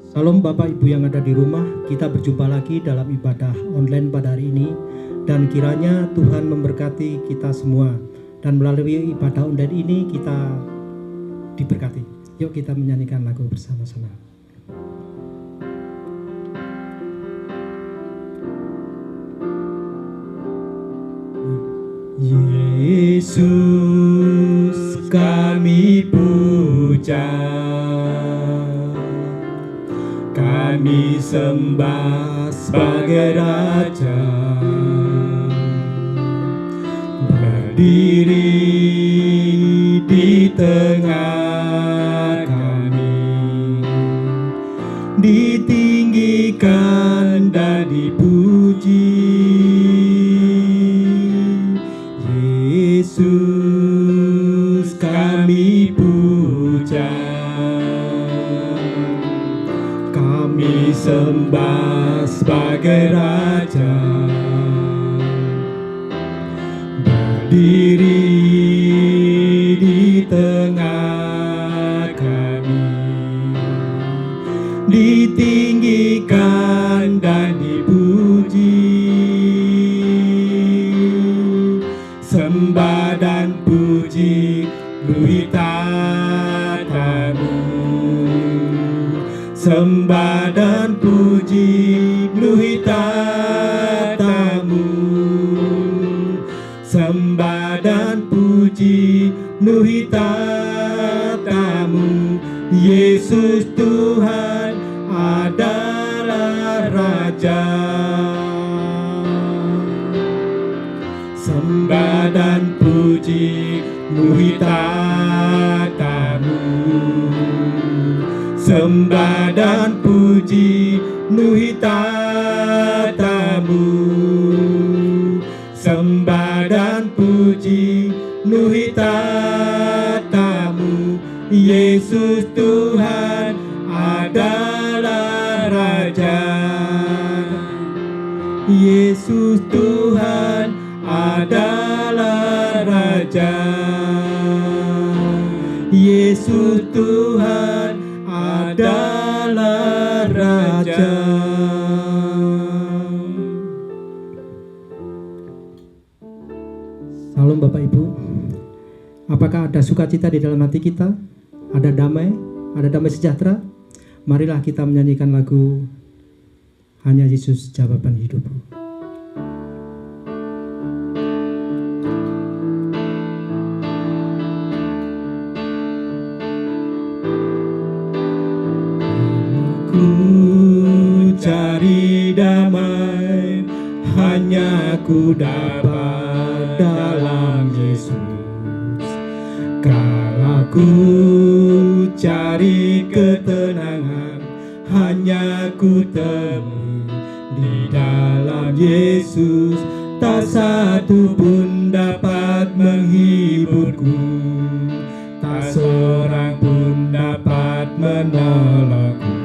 Salam Bapak Ibu yang ada di rumah, kita berjumpa lagi dalam ibadah online pada hari ini. Dan kiranya Tuhan memberkati kita semua. Dan melalui ibadah online ini kita diberkati. Yuk kita menyanyikan lagu bersama-sama. Yesus kami puja, kami sembah sebagai Raja, berdiri di tengah kami, ditinggikan dan dipuji. Yesus kami puja, kami sembah sebagai Raja, berdiri di tengah kami, ditinggikan dan dipuji. Sembah dan puji penuhi tatamu, sembah dan puji penuhi tatamu, sembah dan puji penuhi tatamu. Yesus Tuhan adalah Raja, sembah dan puji penuhi tatamu, sembah dan puji penuhi tatamu, sembah dan puji penuhi tatamu. Yesus Tuhan adalah Raja, Yesus Tuhan adalah Raja, Yesus Tuhan adalah Raja. Salam Bapak Ibu, apakah ada sukacita di dalam hati kita? Ada damai sejahtera? Marilah kita menyanyikan lagu Hanya Yesus Jawaban Hidupku. Ku cari damai, hanya ku dapat dalam Yesus. Kalau ku cari ketenangan, hanya ku temui di dalam Yesus. Tak satu pun dapat menghiburku, tak seorang pun dapat menolongku.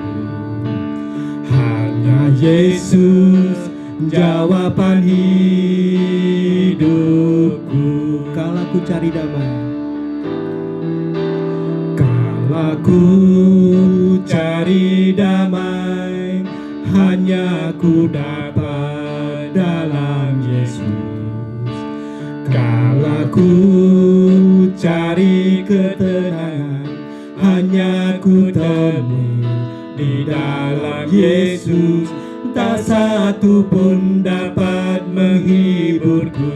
Hanya Yesus jawaban hidupku. Kalau ku cari damai, kalau ku cari damai, hanya ku dapat dalam Yesus. Kalau ku cari ketenangan, hanya ku temui di dalam Yesus. Tak satu pun dapat menghiburku,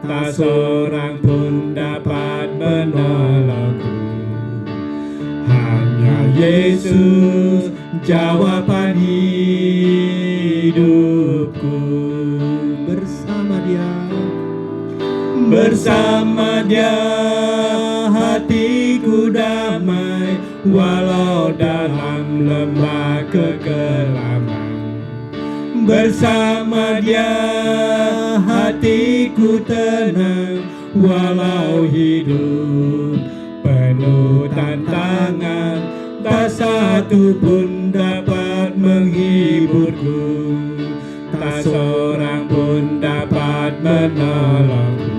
tak seorang pun dapat menolongku. Hanya Yesus jawaban hidupku. Bersama Dia hatiku damai, walau dalam lembah kegelapan. Bersama Dia hatiku tenang, walau hidup penuh tantangan. Tak satu pun dapat menghiburku, tak seorang pun dapat menolongku.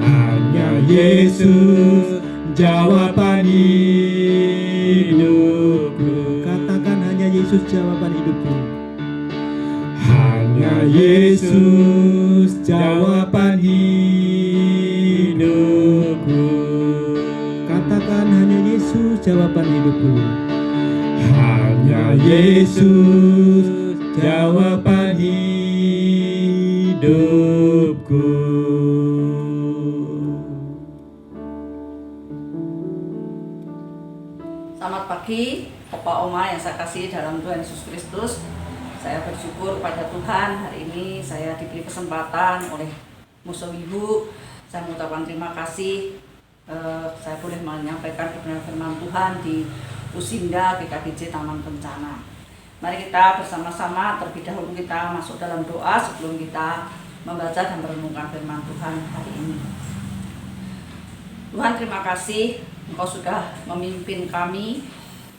Hanya Yesus jawaban hidupku. Yesus jawaban hidupku. Hanya Yesus jawaban hidupku. Katakan, hanya Yesus jawaban hidupku. Hanya Yesus jawaban hidupku. Selamat pagi, Opa Oma yang saya kasih dalam Tuhan Yesus Kristus. Saya bersyukur pada Tuhan, hari ini saya diberi kesempatan oleh Musuh Ibu. Saya mengucapkan terima kasih. Saya boleh menyampaikan kebenaran firman Tuhan di Usinda GKBJ Taman Kencana. Mari kita bersama-sama terlebih dahulu kita masuk dalam doa sebelum kita membaca dan merenungkan firman Tuhan hari ini. Tuhan, terima kasih Engkau sudah memimpin kami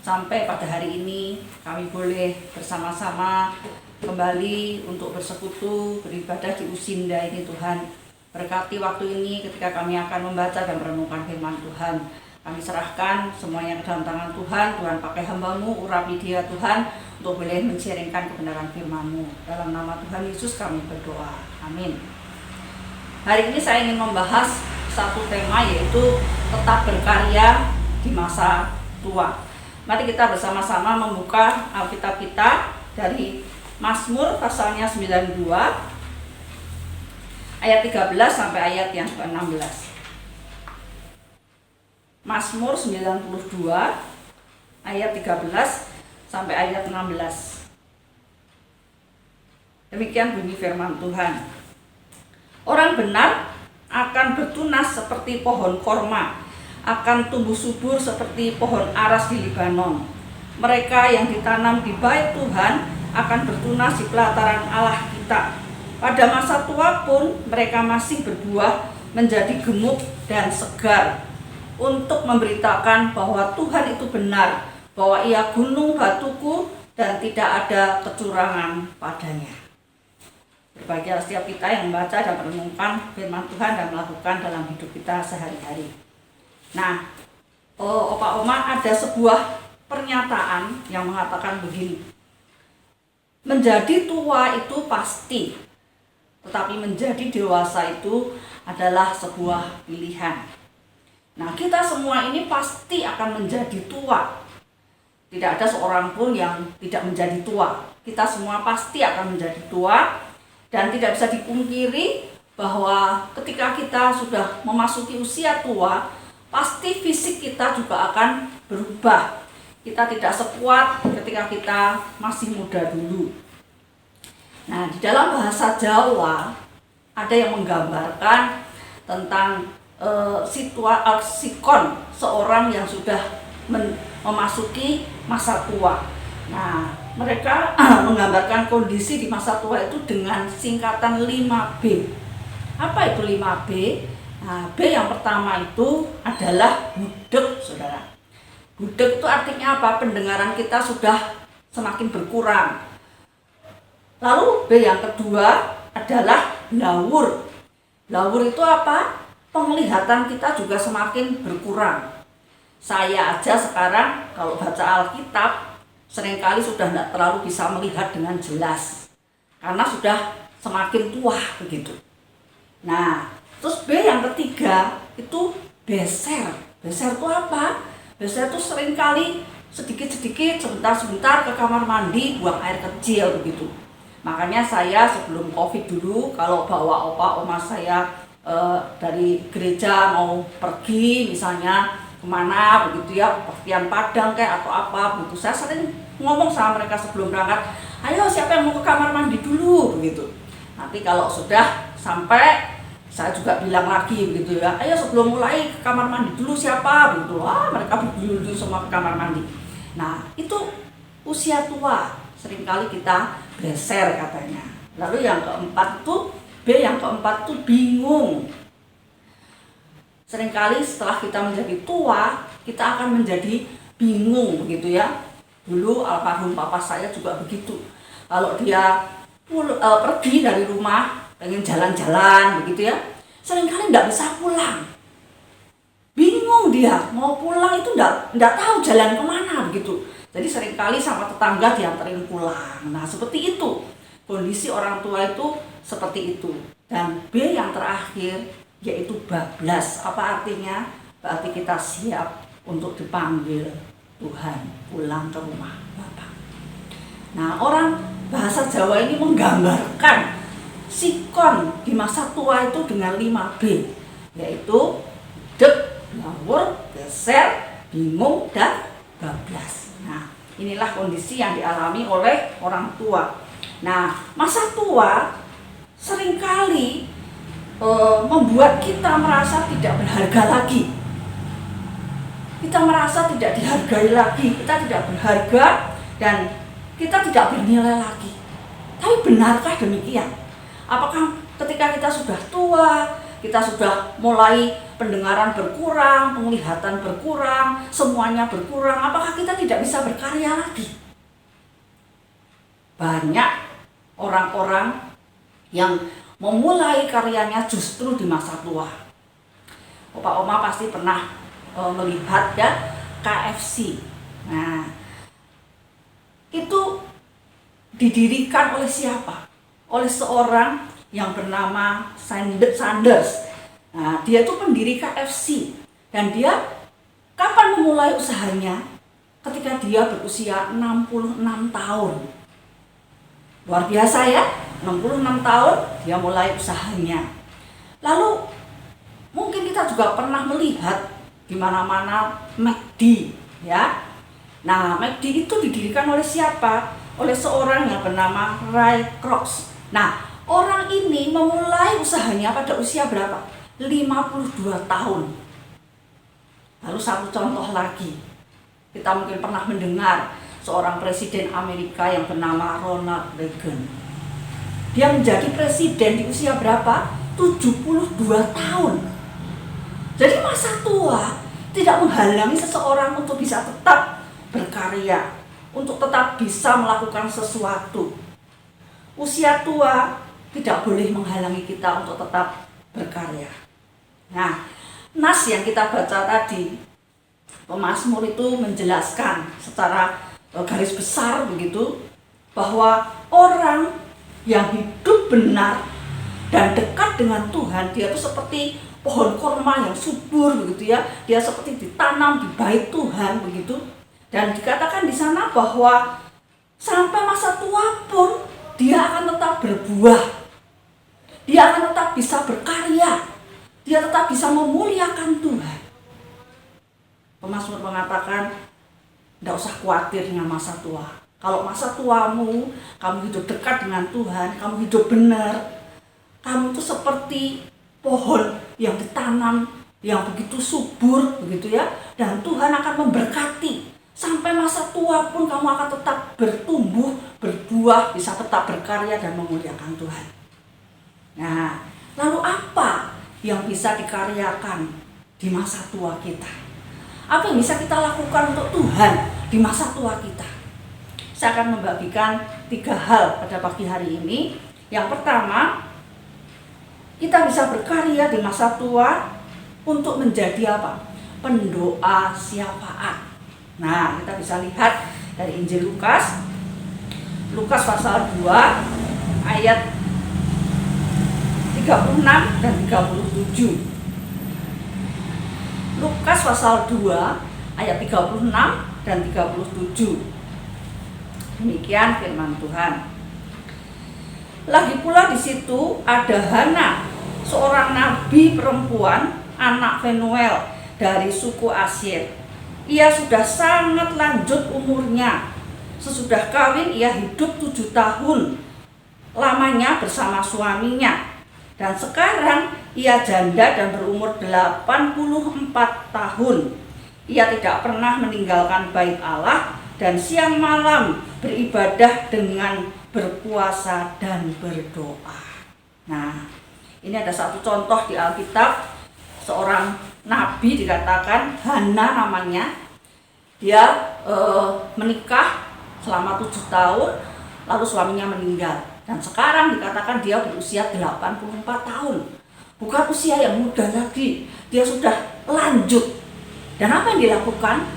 sampai pada hari ini. Kami boleh bersama-sama kembali untuk bersekutu, beribadah di Usinda ini Tuhan. Berkati waktu ini ketika kami akan membaca dan merenungkan firman Tuhan. Kami serahkan semuanya ke dalam tangan Tuhan. Tuhan pakai hamba-Mu, urapi dia Tuhan, untuk boleh men-sharingkan kebenaran firman-Mu. Dalam nama Tuhan Yesus kami berdoa. Amin. Hari ini saya ingin membahas satu tema, yaitu tetap berkarya di masa tua. Mari kita bersama-sama membuka Alkitab kita dari Mazmur pasalnya 92 ayat 13 sampai ayat yang ke-16. Mazmur 92 ayat 13 sampai ayat 16. Demikian bunyi firman Tuhan. Orang benar akan bertunas seperti pohon korma, akan tumbuh subur seperti pohon aras di Libanon. Mereka yang ditanam di bait Tuhan akan bertunas di pelataran Allah kita. Pada masa tua pun mereka masih berbuah, menjadi gemuk dan segar, untuk memberitakan bahwa Tuhan itu benar, bahwa Ia gunung batuku dan tidak ada kecurangan padanya. Berbahagia setiap kita yang membaca dan merenungkan firman Tuhan dan melakukan dalam hidup kita sehari-hari. Nah, Opa Oma, ada sebuah pernyataan yang mengatakan begini. Menjadi tua itu pasti, tetapi menjadi dewasa itu adalah sebuah pilihan. Nah, kita semua ini pasti akan menjadi tua. Tidak ada seorang pun yang tidak menjadi tua. Kita semua pasti akan menjadi tua. Dan tidak bisa dipungkiri bahwa ketika kita sudah memasuki usia tua, pasti fisik kita juga akan berubah. Kita tidak sekuat ketika kita masih muda dulu. Nah, di dalam bahasa Jawa ada yang menggambarkan tentang sikon seorang yang sudah memasuki masa tua. Nah, mereka menggambarkan kondisi di masa tua itu dengan singkatan 5B. Apa itu 5B? Nah, B yang pertama itu adalah budek, saudara. Budek itu artinya apa? Pendengaran kita sudah semakin berkurang. Lalu B yang kedua adalah lawur. Lawur itu apa? Penglihatan kita juga semakin berkurang. Saya aja sekarang kalau baca Alkitab seringkali sudah tidak terlalu bisa melihat dengan jelas karena sudah semakin tua begitu. Nah, terus B yang ketiga itu beser. Beser itu apa? Beser itu seringkali sedikit-sedikit, sebentar-sebentar ke kamar mandi buang air kecil begitu. Makanya saya sebelum COVID dulu kalau bawa opa oma saya dari gereja mau pergi misalnya kemana begitu ya, pergian Padang kayak atau apa begitu, saya sering ngomong sama mereka sebelum berangkat, ayo siapa yang mau ke kamar mandi dulu begitu. Nanti kalau sudah sampai saya juga bilang lagi begitu ya, ayo sebelum mulai ke kamar mandi dulu siapa begitu. Mereka berdiri semua ke kamar mandi. Nah, itu usia tua, seringkali kita beser katanya. Lalu yang keempat itu B yang keempat itu bingung. Seringkali setelah kita menjadi tua, kita akan menjadi bingung begitu ya. Dulu almarhum papa saya juga begitu. Kalau dia pergi dari rumah, pengen jalan-jalan begitu ya, seringkali tidak bisa pulang. Bingung dia, mau pulang itu tidak tahu jalan kemana begitu. Jadi seringkali sama tetangga dianterin pulang. Nah seperti itu, kondisi orang tua itu seperti itu. Dan B yang terakhir yaitu bablas. Apa artinya? Berarti kita siap untuk dipanggil Tuhan pulang ke rumah Bapak. Nah orang bahasa Jawa ini menggambarkan sikon di masa tua itu dengan 5B, yaitu dek, ngawur, geser, bingung, dan bablas. Nah inilah kondisi yang dialami oleh orang tua. Nah masa tua seringkali membuat kita merasa tidak berharga lagi. Kita merasa tidak dihargai lagi, kita tidak berharga dan kita tidak bernilai lagi. Tapi benarkah demikian? Apakah ketika kita sudah tua, kita sudah mulai pendengaran berkurang, penglihatan berkurang, semuanya berkurang, apakah kita tidak bisa berkarya lagi? Banyak orang-orang yang memulai karyanya justru di masa tua. Opa Oma pasti pernah melihat ya KFC. Nah, itu didirikan oleh siapa? Oleh seorang yang bernama Sanders. Nah, dia itu pendiri KFC dan dia kapan memulai usahanya? Ketika dia berusia 66 tahun. Luar biasa ya, 66 tahun dia mulai usahanya. Lalu mungkin kita juga pernah melihat di mana-mana McD ya. Nah, McD itu didirikan oleh siapa? Oleh seorang yang bernama Ray Kroc. Nah, orang ini memulai usahanya pada usia berapa? 52 tahun. Lalu satu contoh lagi. Kita mungkin pernah mendengar seorang presiden Amerika yang bernama Ronald Reagan. Dia menjadi presiden di usia berapa? 72 tahun. Jadi masa tua tidak menghalangi seseorang untuk bisa tetap berkarya, untuk tetap bisa melakukan sesuatu. Usia tua tidak boleh menghalangi kita untuk tetap berkarya. Nah, nas yang kita baca tadi, pemazmur itu menjelaskan secara garis besar begitu, bahwa orang yang hidup benar dan dekat dengan Tuhan, dia itu seperti pohon korma yang subur begitu ya, dia seperti ditanam di bait Tuhan begitu. Dan dikatakan di sana bahwa sampai masa tua pun dia akan tetap berbuah, dia akan tetap bisa berkarya, dia tetap bisa memuliakan Tuhan. Pemazmur mengatakan, tidak usah khawatir dengan masa tua. Kalau masa tuamu, kamu hidup dekat dengan Tuhan, kamu hidup benar, kamu itu seperti pohon yang ditanam, yang begitu subur begitu ya, dan Tuhan akan memberkati. Sampai masa tua pun kamu akan tetap bertumbuh, berbuah, bisa tetap berkarya dan memuliakan Tuhan. Nah, lalu apa yang bisa dikaryakan di masa tua kita? Apa yang bisa kita lakukan untuk Tuhan di masa tua kita? Saya akan membagikan 3 hal pada pagi hari ini. Yang pertama, kita bisa berkarya di masa tua untuk menjadi apa? Pendoa syafaat. Nah, kita bisa lihat dari Injil Lukas pasal 2 ayat 36 dan 37. Lukas pasal 2 ayat 36 dan 37. Demikian firman Tuhan. Lagi pula di situ ada Hana, seorang nabi perempuan, anak Fanuel dari suku Asyir. Ia sudah sangat lanjut umurnya. Sesudah kawin ia hidup 7 tahun lamanya bersama suaminya. Dan sekarang ia janda dan berumur 84 tahun. Ia tidak pernah meninggalkan bait Allah dan siang malam beribadah dengan berpuasa dan berdoa. Nah, ini ada satu contoh di Alkitab. Seorang nabi dikatakan Hana namanya. Dia menikah selama 7 tahun, lalu suaminya meninggal. Dan sekarang dikatakan dia berusia 84 tahun. Bukan usia yang muda lagi, dia sudah lanjut. Dan apa yang dilakukan?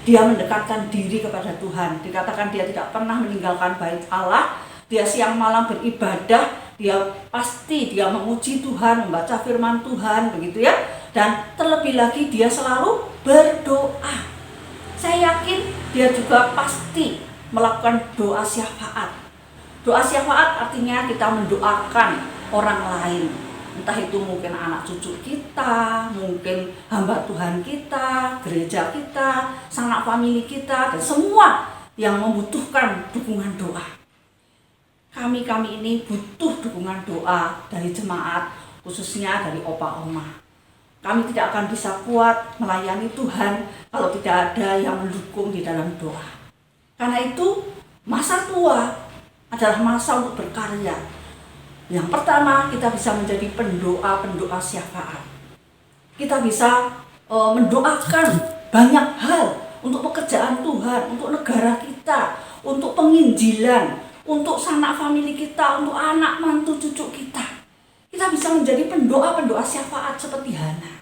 dia mendekatkan diri kepada Tuhan. Dikatakan dia tidak pernah meninggalkan bait Allah, dia siang malam beribadah, dia memuji Tuhan, membaca firman Tuhan, begitu ya. Dan terlebih lagi dia selalu berdoa. Saya yakin dia juga pasti melakukan doa syafaat. Doa syafaat artinya kita mendoakan orang lain. Entah itu mungkin anak cucu kita, mungkin hamba Tuhan kita, gereja kita, sanak famili kita, dan semua yang membutuhkan dukungan doa. Kami ini butuh dukungan doa dari jemaat, khususnya dari opa oma. Kami tidak akan bisa kuat melayani Tuhan kalau tidak ada yang mendukung di dalam doa. Karena itu masa tua adalah masa untuk berkarya. Yang pertama, kita bisa menjadi pendoa syafaat. Kita bisa mendoakan banyak hal untuk pekerjaan Tuhan, untuk negara kita, untuk penginjilan, untuk sanak famili kita, untuk anak mantu cucu kita. Kita bisa menjadi pendoa syafaat seperti Hana.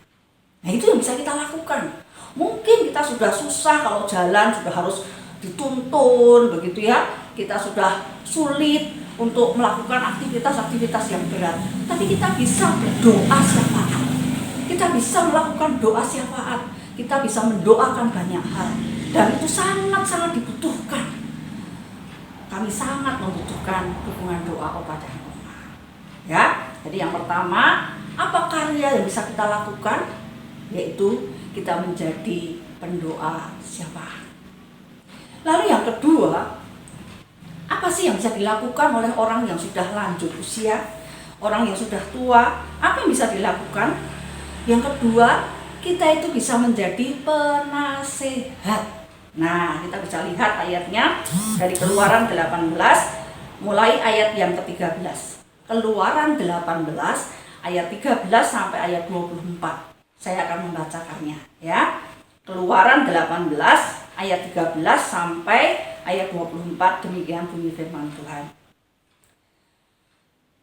Nah, itu yang bisa kita lakukan. Mungkin kita sudah susah kalau jalan, sudah harus dituntun, begitu ya. Kita sudah sulit untuk melakukan aktivitas yang berat. Tapi kita bisa berdoa syafaat. Kita bisa melakukan doa syafaat. Kita bisa mendoakan banyak hal. Dan itu sangat-sangat dibutuhkan. Kami sangat membutuhkan dukungan doa opa dan oma. Ya, jadi yang pertama, apa karya yang bisa kita lakukan? Yaitu kita menjadi pendoa syafaat. Lalu yang kedua, apa sih yang bisa dilakukan oleh orang yang sudah lanjut usia, orang yang sudah tua? Apa yang bisa dilakukan? Yang kedua, kita itu bisa menjadi penasehat. Nah, kita bisa lihat ayatnya dari Keluaran 18, mulai ayat yang ke-13. Keluaran 18, ayat 13 sampai ayat 24. Saya akan membacakannya, ya. Keluaran 18, ayat 13 sampai ayat 24, demikian bunyi firman Tuhan.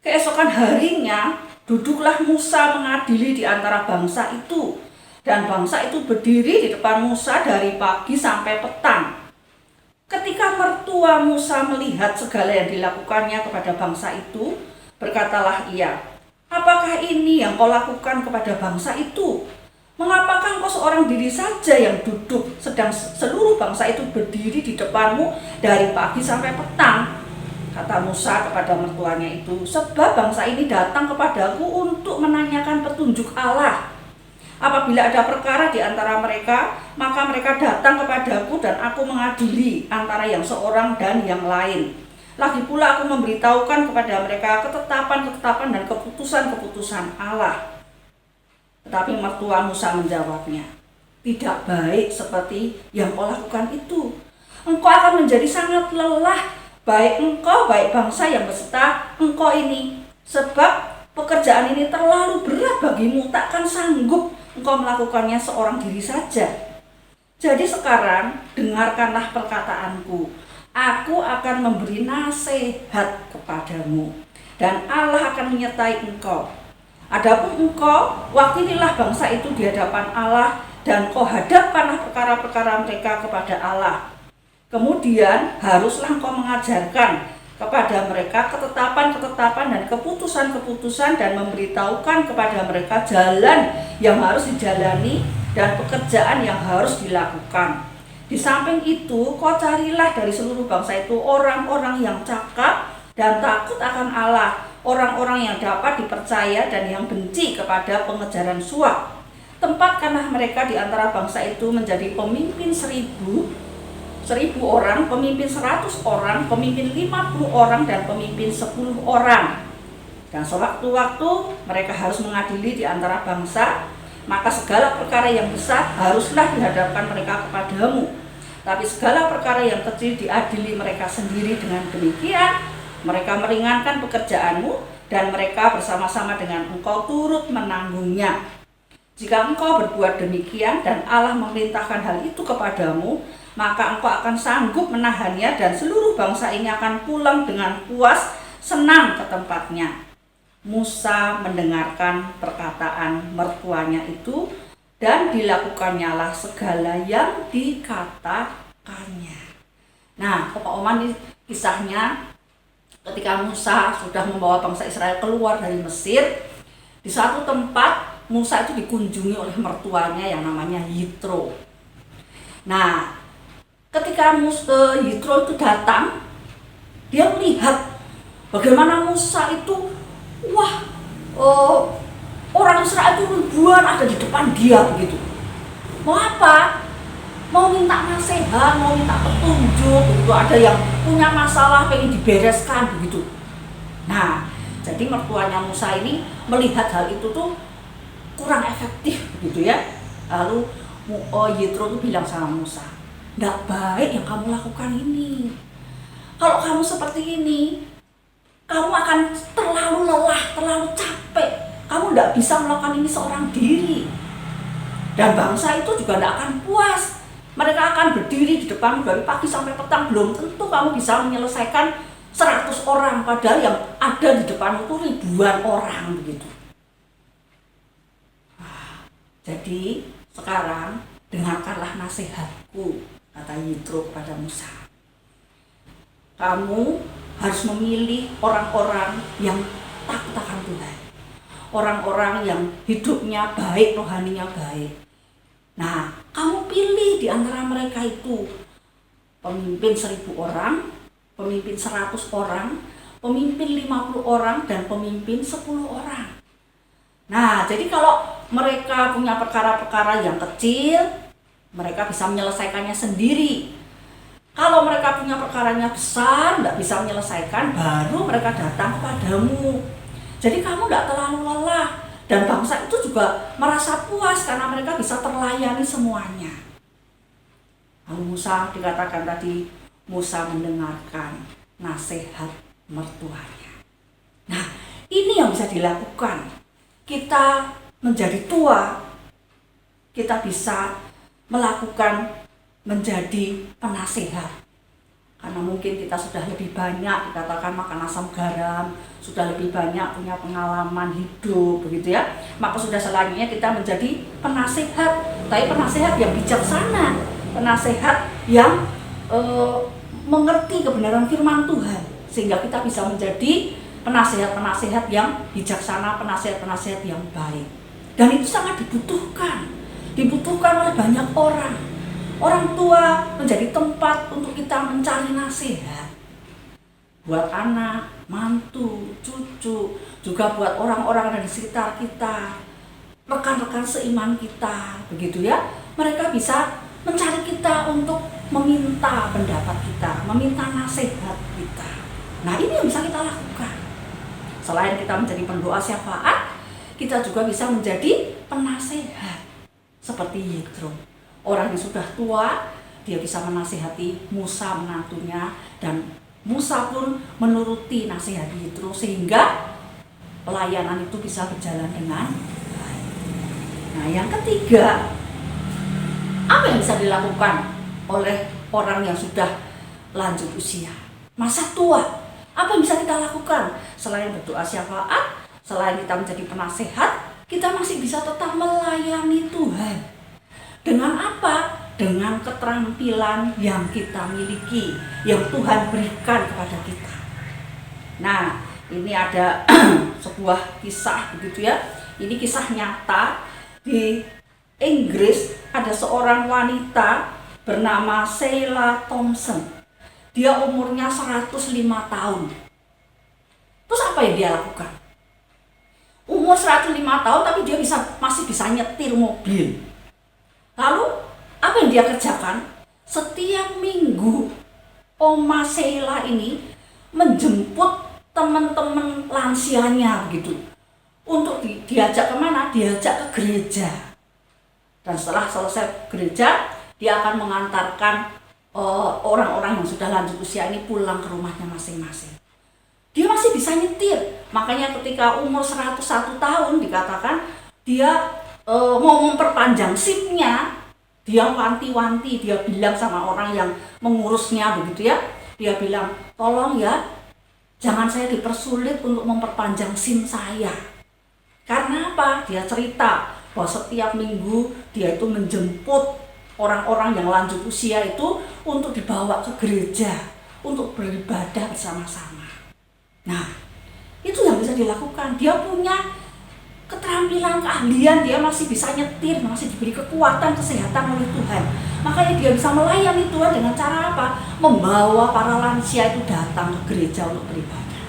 Keesokan harinya, duduklah Musa mengadili di antara bangsa itu. Dan bangsa itu berdiri di depan Musa dari pagi sampai petang. Ketika mertua Musa melihat segala yang dilakukannya kepada bangsa itu, berkatalah ia, "Apakah ini yang kau lakukan kepada bangsa itu? Mengapakah engkau seorang diri saja yang duduk, sedang seluruh bangsa itu berdiri di depanmu dari pagi sampai petang?" Kata Musa kepada mertuanya itu, "Sebab bangsa ini datang kepadaku untuk menanyakan petunjuk Allah. Apabila ada perkara di antara mereka, maka mereka datang kepadaku dan aku mengadili antara yang seorang dan yang lain. Lagi pula aku memberitahukan kepada mereka ketetapan-ketetapan dan keputusan-keputusan Allah." Tetapi mertua Musa menjawabnya, "Tidak baik seperti yang kau lakukan itu. Engkau akan menjadi sangat lelah, baik engkau, baik bangsa yang beserta engkau ini. Sebab pekerjaan ini terlalu berat bagimu, takkan sanggup engkau melakukannya seorang diri saja. Jadi sekarang dengarkanlah perkataanku. Aku akan memberi nasihat kepadamu, dan Allah akan menyertai engkau. Adapun engkau, wakililah bangsa itu di hadapan Allah, dan kau hadapkanlah perkara-perkara mereka kepada Allah. Kemudian haruslah engkau mengajarkan kepada mereka ketetapan-ketetapan dan keputusan-keputusan, dan memberitahukan kepada mereka jalan yang harus dijalani dan pekerjaan yang harus dilakukan. Di samping itu, kau carilah dari seluruh bangsa itu orang-orang yang cakap dan takut akan Allah, orang-orang yang dapat dipercaya dan yang benci kepada pengejaran suap. Tempatkanlah mereka di antara bangsa itu menjadi pemimpin 1.000 orang, pemimpin 100 orang, pemimpin 50 orang, dan pemimpin 10 orang. Dan sewaktu-waktu mereka harus mengadili di antara bangsa, maka segala perkara yang besar haruslah dihadapkan mereka kepadamu. Tapi segala perkara yang kecil diadili mereka sendiri. Dengan demikian, mereka meringankan pekerjaanmu, dan mereka bersama-sama dengan engkau turut menanggungnya. Jika engkau berbuat demikian dan Allah memerintahkan hal itu kepadamu, maka engkau akan sanggup menahannya, dan seluruh bangsa ini akan pulang dengan puas, senang ke tempatnya." Musa mendengarkan perkataan mertuanya itu, dan dilakukannya segala yang dikatakannya. Nah, Opa Oma ini kisahnya ketika Musa sudah membawa bangsa Israel keluar dari Mesir. Di suatu tempat Musa itu dikunjungi oleh mertuanya yang namanya Yitro. Nah, ketika Yitro itu datang, dia melihat bagaimana Musa itu, orang Israel itu ribuan ada di depan dia begitu. Mau apa? Mau minta nasihat, mau minta petunjuk begitu. Ada yang punya masalah pengen dibereskan begitu. Nah, jadi mertuanya Musa ini melihat hal itu tuh kurang efektif begitu ya. Lalu Yitro itu bilang sama Musa, "Nggak baik yang kamu lakukan ini. Kalau kamu seperti ini, kamu akan terlalu lelah, terlalu capek. Kamu nggak bisa melakukan ini seorang diri. Dan bangsa itu juga nggak akan puas. Mereka akan berdiri di depan dari pagi sampai petang. Belum tentu kamu bisa menyelesaikan 100 orang, padahal yang ada di depan itu ribuan orang begitu." Jadi sekarang dengarkanlah nasihatku, kata Yitro kepada Musa. Kamu harus memilih orang-orang yang takut akan Tuhan. Orang-orang yang hidupnya baik, rohaninya baik. Nah, kamu pilih di antara mereka itu pemimpin 1000 orang, pemimpin 100 orang, pemimpin 50 orang, dan pemimpin 10 orang. Nah, jadi kalau mereka punya perkara-perkara yang kecil, mereka bisa menyelesaikannya sendiri. Kalau mereka punya perkaranya besar, tidak bisa menyelesaikan, baru mereka datang kepadamu. Jadi kamu tidak terlalu lelah, dan bangsa itu juga merasa puas karena mereka bisa terlayani semuanya. Lalu Musa, dikatakan tadi, Musa mendengarkan nasihat mertuanya. Nah, ini yang bisa dilakukan. Kita menjadi tua, kita bisa melakukan menjadi penasehat. Karena mungkin kita sudah lebih banyak dikatakan makan asam garam, sudah lebih banyak punya pengalaman hidup begitu ya. Maka sudah selanjutnya kita menjadi penasehat, tapi penasehat yang bijaksana, penasehat yang mengerti kebenaran firman Tuhan, sehingga kita bisa menjadi penasehat-penasehat yang bijaksana, penasehat-penasehat yang baik. Dan itu sangat dibutuhkan oleh banyak orang. Orang tua menjadi tempat untuk kita mencari nasihat. Buat anak, mantu, cucu, juga buat orang-orang dari sekitar kita, rekan-rekan seiman kita, begitu ya. Mereka bisa mencari kita untuk meminta pendapat kita, meminta nasihat kita. Nah, ini yang bisa kita lakukan. Selain kita menjadi pendoa syafaat, kita juga bisa menjadi penasehat seperti Yitro. Orang yang sudah tua, dia bisa menasihati Musa menantunya, dan Musa pun menuruti nasihat Yitro sehingga pelayanan itu bisa berjalan dengan baik. Nah, yang ketiga, apa yang bisa dilakukan oleh orang yang sudah lanjut usia, masa tua? Apa yang bisa kita lakukan? Selain berdoa syafaat, selain kita menjadi penasehat, kita masih bisa tetap melayani Tuhan. Dengan apa? Dengan keterampilan yang kita miliki, yang Tuhan berikan kepada kita. Nah, ini ada sebuah kisah begitu ya. Ini kisah nyata. Di Inggris ada seorang wanita bernama Sheila Thompson. Dia umurnya 105 tahun. Terus apa yang dia lakukan? Umur 105 tahun tapi dia masih bisa nyetir mobil. Lalu apa yang dia kerjakan? Setiap minggu Oma Sheila ini menjemput teman-teman lansianya begitu. Untuk diajak kemana? Diajak ke gereja. Dan setelah selesai gereja, dia akan mengantarkan orang-orang yang sudah lanjut usia ini pulang ke rumahnya masing-masing. Dia masih bisa nyetir. Makanya ketika umur 101 tahun dikatakan dia mau memperpanjang SIM-nya, dia wanti-wanti, dia bilang sama orang yang mengurusnya begitu ya. Dia bilang, "Tolong ya, jangan saya dipersulit untuk memperpanjang SIM saya." Karena apa? Dia cerita bahwa setiap minggu dia itu menjemput orang-orang yang lanjut usia itu untuk dibawa ke gereja untuk beribadah bersama-sama. Nah, itu yang bisa dilakukan. Dia punya keterampilan, keahlian, dia masih bisa nyetir, masih diberi kekuatan, kesehatan oleh Tuhan. Makanya dia bisa melayani Tuhan dengan cara apa? Membawa para lansia itu datang ke gereja untuk beribadah.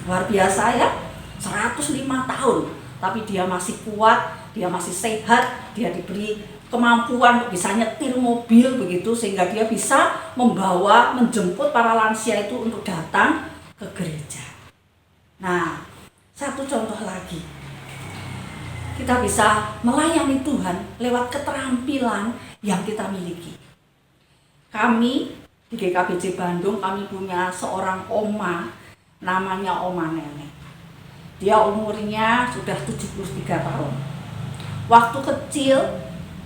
Luar biasa ya, 105 tahun, tapi dia masih kuat, dia masih sehat, dia diberi kemampuan untuk bisa nyetir mobil begitu, sehingga dia bisa membawa, menjemput para lansia itu untuk datang ke gereja. Nah, satu contoh lagi, kita bisa melayani Tuhan lewat keterampilan yang kita miliki. Kami di GKBJ Bandung, kami punya seorang oma, namanya Oma Nenek. Dia umurnya sudah 73 tahun. Waktu kecil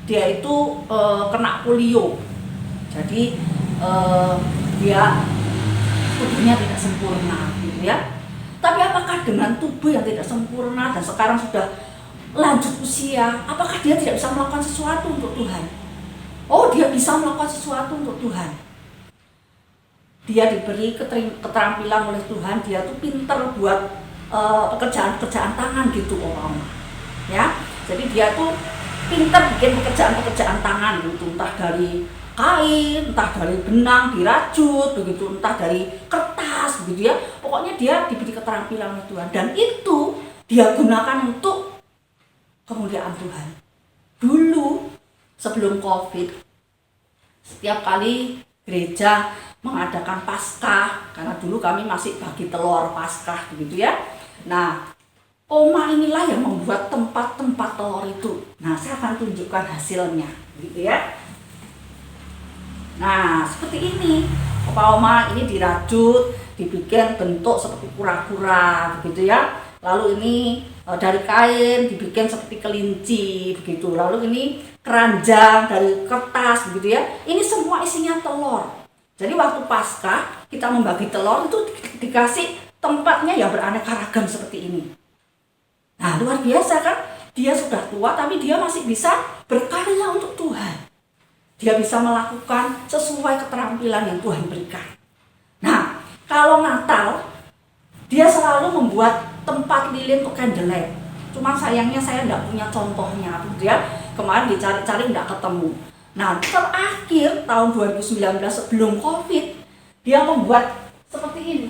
dia itu kena polio. Jadi dia tubuhnya tidak sempurna gitu ya. Tapi apakah dengan tubuh yang tidak sempurna dan sekarang sudah lanjut usia, apakah dia tidak bisa melakukan sesuatu untuk Tuhan? Oh, dia bisa melakukan sesuatu untuk Tuhan. Dia diberi keterampilan oleh Tuhan, dia tuh pinter buat pekerjaan-pekerjaan tangan gitu orang. Ya, jadi dia tuh pinter bikin pekerjaan-pekerjaan tangan gitu, entah dari kain, entah dari benang dirajut begitu, entah dari kertas begitu ya. Pokoknya dia diberi keterampilan oleh Tuhan dan itu dia gunakan untuk kemuliaan Tuhan. Dulu sebelum Covid, setiap kali gereja mengadakan Paskah, karena dulu kami masih bagi telur Paskah begitu ya. Nah, Oma inilah yang membuat tempat-tempat telur itu. Nah, saya akan tunjukkan hasilnya gitu ya. Nah, seperti ini. Oma ini dirajut, dibikin bentuk seperti kura-kura begitu ya. Lalu ini dari kain dibikin seperti kelinci begitu. Lalu ini keranjang dari kertas begitu ya. Ini semua isinya telur. Jadi waktu Paskah kita membagi telur itu dikasih tempatnya yang beraneka ragam seperti ini. Nah, luar biasa kan? Dia sudah tua tapi dia masih bisa berkarya untuk Tuhan. Dia bisa melakukan sesuai keterampilan yang Tuhan berikan. Nah, kalau Natal dia selalu membuat tempat lilin untuk candlelight. Cuma sayangnya saya tidak punya contohnya. Dia kemarin dicari-cari tidak ketemu. Nah, terakhir tahun 2019 sebelum Covid, dia membuat seperti ini.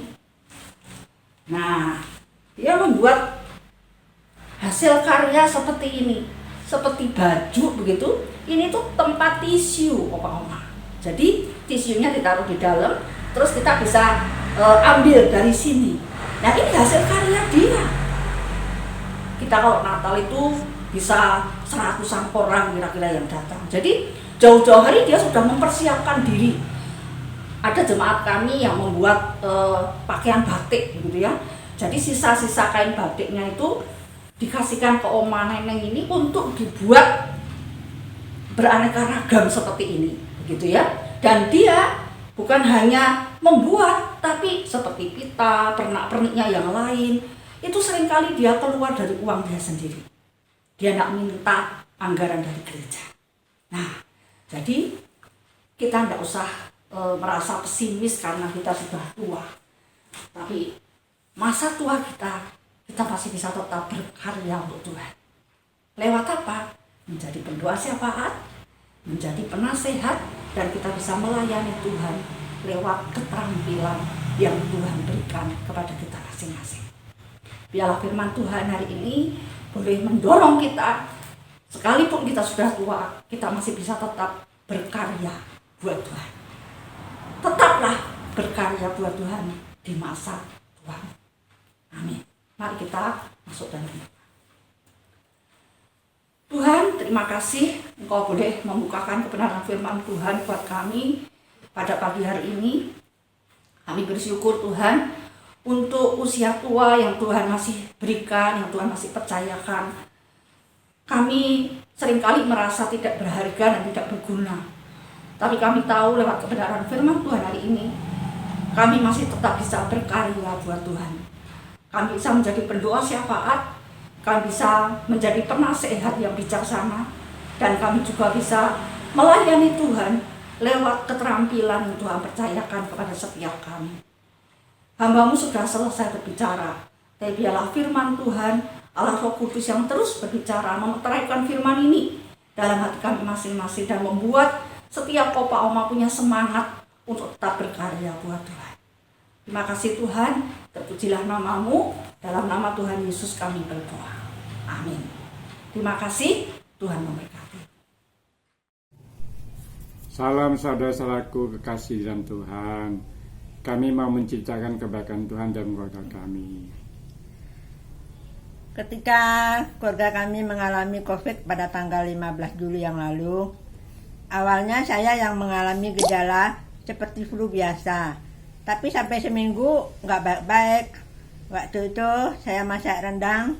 Nah, dia membuat hasil karya seperti ini. Seperti baju begitu. Ini tuh tempat tisu, Oma. Jadi tisunya ditaruh di dalam, terus kita bisa ambil dari sini. Nah, ini hasil karya dia. Kita kalau Natal itu bisa 100-an orang kira-kira yang datang. Jadi jauh-jauh hari dia sudah mempersiapkan diri. Ada jemaat kami yang membuat pakaian batik gitu ya. Jadi sisa-sisa kain batiknya itu dikasihkan ke Oma Neneng ini untuk dibuat beraneka ragam seperti ini, begitu ya. Dan dia bukan hanya membuat, tapi seperti pita, pernak-perniknya yang lain, itu seringkali dia keluar dari uang dia sendiri. Dia tidak minta anggaran dari gereja. Nah, jadi kita tidak usah merasa pesimis karena kita sudah tua. Tapi masa tua kita masih bisa tetap berkarya untuk Tuhan. Lewat apa? Menjadi pendoa syafaat, menjadi penasehat, dan kita bisa melayani Tuhan lewat keterampilan yang Tuhan berikan kepada kita masing-masing. Biarlah firman Tuhan hari ini boleh mendorong kita, sekalipun kita sudah tua, kita masih bisa tetap berkarya buat Tuhan. Tetaplah berkarya buat Tuhan di masa tua. Amin. Mari kita masuk dalam doa. Tuhan, terima kasih Engkau boleh membukakan kebenaran firman Tuhan buat kami pada pagi hari ini. Kami bersyukur Tuhan untuk usia tua yang Tuhan masih berikan, yang Tuhan masih percayakan. Kami seringkali merasa tidak berharga dan tidak berguna. Tapi kami tahu lewat kebenaran firman Tuhan hari ini, kami masih tetap bisa berkarya buat Tuhan. Kami bisa menjadi pendoa syafaat, kami bisa menjadi penasehat yang bijaksana, dan kami juga bisa melayani Tuhan lewat keterampilan yang Tuhan percayakan kepada setiap kami. Hamba-Mu sudah selesai berbicara, tapi biarlah firman Tuhan, Allah Roh Kudus yang terus berbicara, memeteraikan firman ini dalam hati kami masing-masing dan membuat setiap opa oma punya semangat untuk tetap berkarya buat Tuhan. Terima kasih Tuhan, terpujilah nama-Mu, dalam nama Tuhan Yesus kami berdoa. Amin. Terima kasih, Tuhan memberkati. Salam saudara-saudaraku kekasih dalam Tuhan. Kami mau menceritakan kebaikan Tuhan dalam keluarga kami. Ketika keluarga kami mengalami COVID pada tanggal 15 Juli yang lalu, awalnya saya yang mengalami gejala seperti flu biasa. Tapi sampai seminggu nggak baik-baik. Waktu itu saya masak rendang,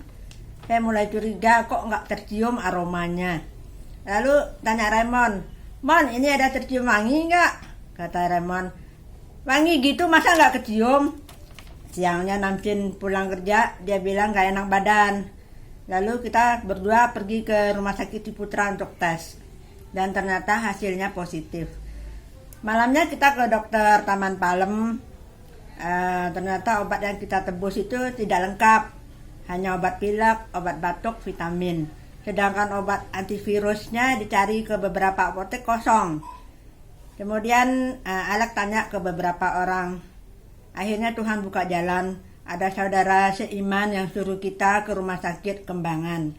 saya mulai curiga kok nggak tercium aromanya. Lalu tanya Raymond, "Mon, ini ada tercium wangi nggak?" Kata Raymond, "Wangi gitu masa nggak kecium?" Siangnya Namcin pulang kerja, dia bilang nggak enak badan. Lalu kita berdua pergi ke rumah sakit Ciputra untuk tes. Dan ternyata hasilnya positif. Malamnya kita ke dokter Taman Palem. Ternyata obat yang kita tebus itu tidak lengkap. Hanya obat pilek, obat batuk, vitamin. Sedangkan obat antivirusnya dicari ke beberapa apotek kosong. Kemudian Alek tanya ke beberapa orang. Akhirnya Tuhan buka jalan. Ada saudara seiman yang suruh kita ke rumah sakit Kembangan.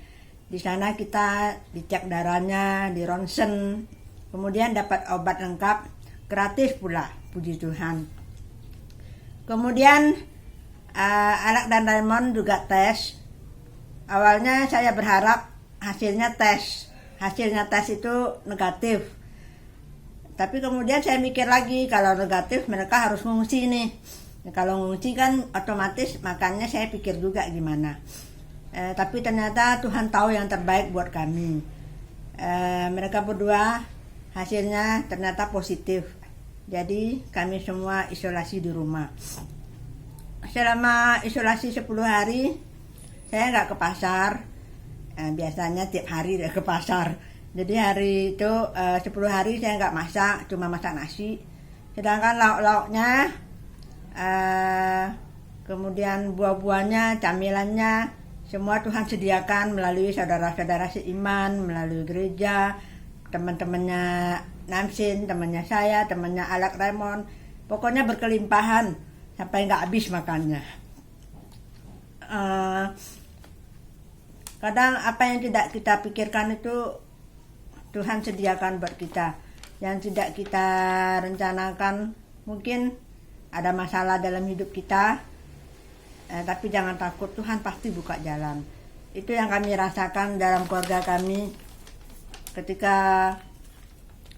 Di sana kita dicek darahnya, di ronsen. Kemudian dapat obat lengkap, gratis pula, puji Tuhan. Kemudian Alek dan Raymond juga tes. Awalnya saya berharap hasilnya tes itu negatif. Tapi kemudian saya mikir lagi, kalau negatif mereka harus mengungsi nih. Kalau mengungsi kan otomatis makannya saya pikir juga gimana. Tapi ternyata Tuhan tahu yang terbaik buat kami. Mereka berdua hasilnya ternyata positif. Jadi kami semua isolasi di rumah. Selama isolasi 10 hari saya nggak ke pasar. Biasanya tiap hari ke pasar. Jadi hari itu 10 hari saya nggak masak, cuma masak nasi. Sedangkan lauk-lauknya, kemudian buah-buahnya, camilannya, semua Tuhan sediakan melalui saudara-saudara seiman, melalui gereja, teman-temannya Namsin, temannya saya, temannya Alek Raymond. Pokoknya berkelimpahan sampai nggak habis makannya. Kadang apa yang tidak kita pikirkan itu Tuhan sediakan buat kita. Yang tidak kita rencanakan, mungkin ada masalah dalam hidup kita, tapi jangan takut, Tuhan pasti buka jalan. Itu yang kami rasakan dalam keluarga kami. Ketika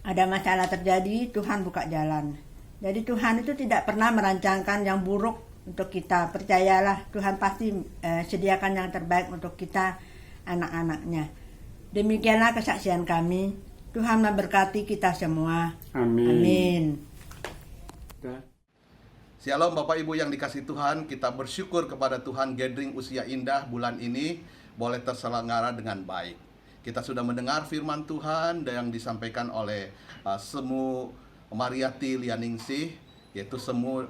ada masalah terjadi, Tuhan buka jalan. Jadi Tuhan itu tidak pernah merancangkan yang buruk untuk kita. Percayalah, Tuhan pasti sediakan yang terbaik untuk kita, anak-anaknya. Demikianlah kesaksian kami. Tuhan memberkati kita semua. Amin. Amin. Shalom Bapak Ibu yang dikasih Tuhan, kita bersyukur kepada Tuhan gathering usia indah bulan ini boleh terselenggara dengan baik. Kita sudah mendengar firman Tuhan yang disampaikan oleh Semu Mariati Lianingsih, yaitu Semu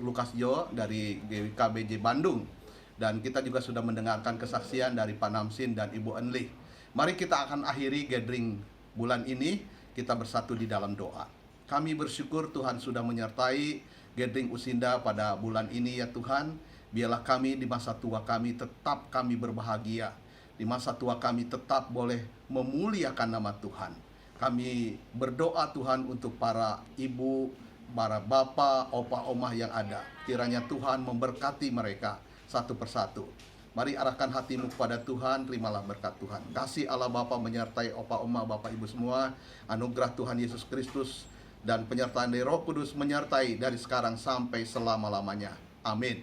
Lukas Jo dari GKBJ Bandung. Dan kita juga sudah mendengarkan kesaksian dari Pak Namsin dan Ibu Enlih. Mari kita akan akhiri gathering bulan ini, kita bersatu di dalam doa. Kami bersyukur Tuhan sudah menyertai gathering Usinda pada bulan ini ya Tuhan. Biarlah kami di masa tua kami tetap kami berbahagia. Di masa tua kami tetap boleh memuliakan nama Tuhan. Kami berdoa Tuhan untuk para ibu, para bapak, opa, omah yang ada. Kiranya Tuhan memberkati mereka satu persatu. Mari arahkan hatimu kepada Tuhan, terimalah berkat Tuhan. Kasih Allah Bapa menyertai opa, omah, bapak, ibu semua. Anugerah Tuhan Yesus Kristus dan penyertaan dari Roh Kudus menyertai dari sekarang sampai selama-lamanya. Amin.